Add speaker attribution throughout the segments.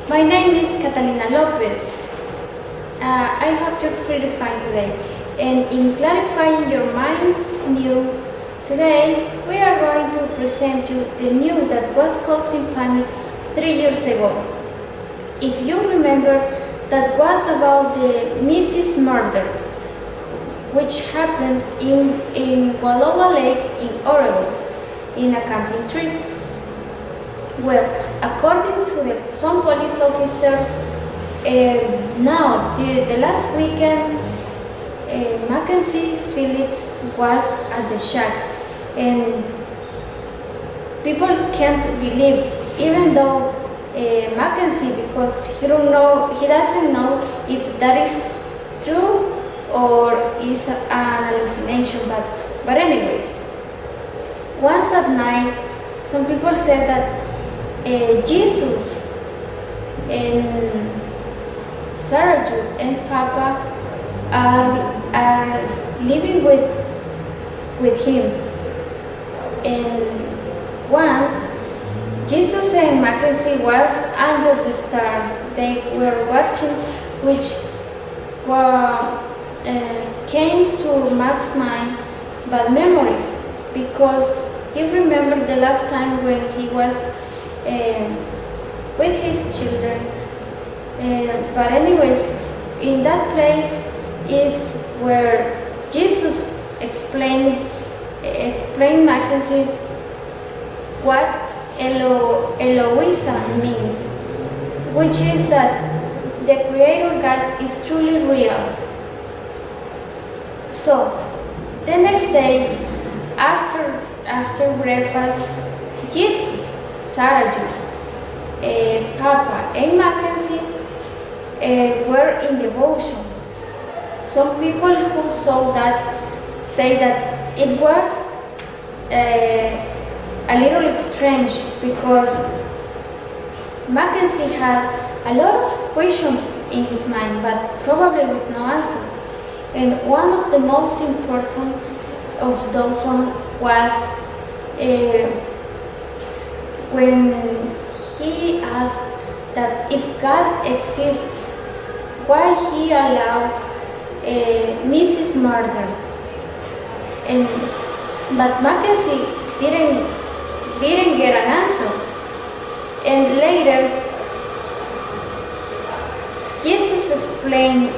Speaker 1: My name is Catalina Lopez. I hope you're pretty fine today. And in clarifying your mind's new, today we are going to present you the news that was causing panic 3 years ago. If you remember, that was about the Mrs. Murdered, which happened in Wallowa Lake in Oregon, in a camping trip. Well, according to some police officers, now the last weekend, Mackenzie Phillips was at the shack, and people can't believe, even though Mackenzie, because he doesn't know if that is true or is an hallucination. But anyways, once at night, some people said that Jesus and Sarah June and Papa are living with him. And once Jesus and Mackenzie was under the stars. They were watching, which came to Mac's mind bad memories, because he remembered the last time when he was with his children. But anyways, in that place is where Jesus explained Mackenzie what Eloisa means, which is that the Creator God is truly real. So, the next day, after breakfast, Jesus, Sarah June, Papa, and Mackenzie were in devotion. Some people who saw that say that it was a little strange, because Mackenzie had a lot of questions in his mind, but probably with no answer. And one of the most important of those one was when he asked that if God exists, why he allowed Mrs. Murdered. But Mackenzie didn't get an answer. And later, Jesus explained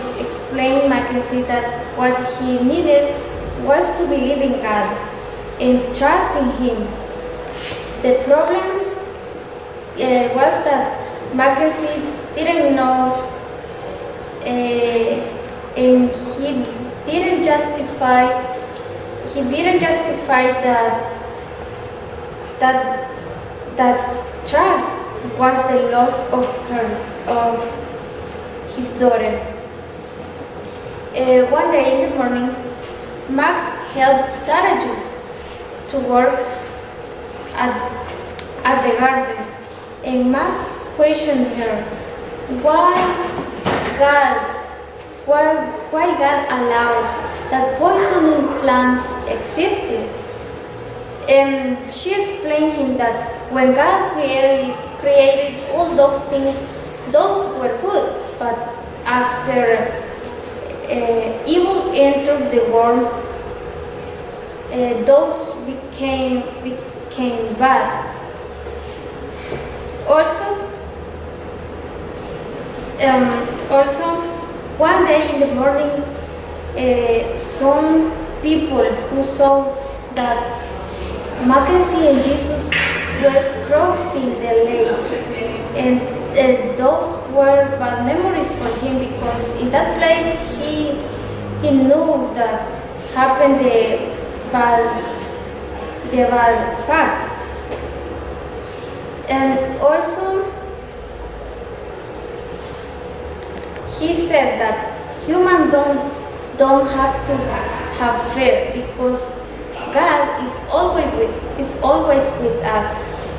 Speaker 1: Mackenzie that what he needed was to believe in God and trust in Him. The problem was that Mackenzie didn't know, and he didn't justify that trust was the loss of his daughter. One day in the morning, Mac helped Sarah June to work at the garden, and Mac questioned her why God allowed that poisoning plants existed. And she explained him that when God created all those things, those were good, but after evil entered the world, those became bad. Also, one day in the morning, some people who saw that Mackenzie and Jesus were crossing the lake, and those were bad memories for him, because in that place he knew that happened the bad fact. And also he said that humans don't have to have fear, because God is always with us,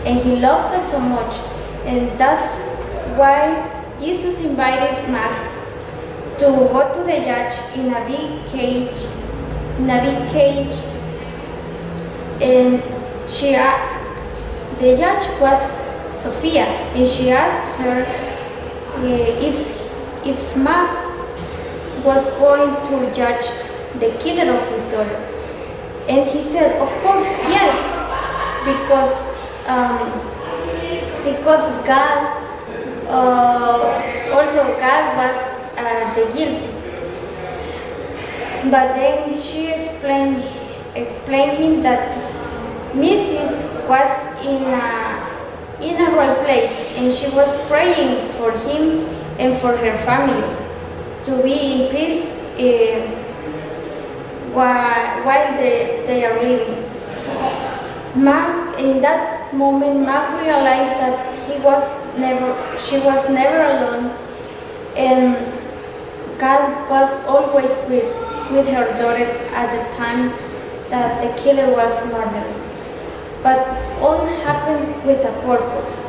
Speaker 1: and He loves us so much. And that's why Jesus invited Mac to go to the judge in a big cage, and the judge was Sophia, and she asked her if Mac was going to judge the killer of his daughter. And he said, of course, yes, because God, also God was the guilty. But then she explained him that Mrs. was in a right place, and she was praying for him and for her family to be in peace while they are living. In that moment, Mac realized that she was never alone, and God was always with her daughter at the time that the killer was murdered. But all happened with a purpose.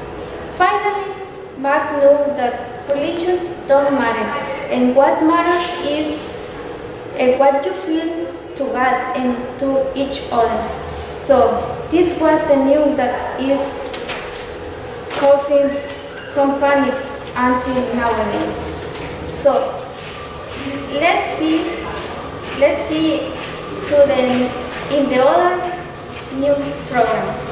Speaker 1: Finally, Mac knew that religions don't matter, and what matters is what you feel to God and to each other. So this was the news that is causing some panic until nowadays. So let's see in the other news program.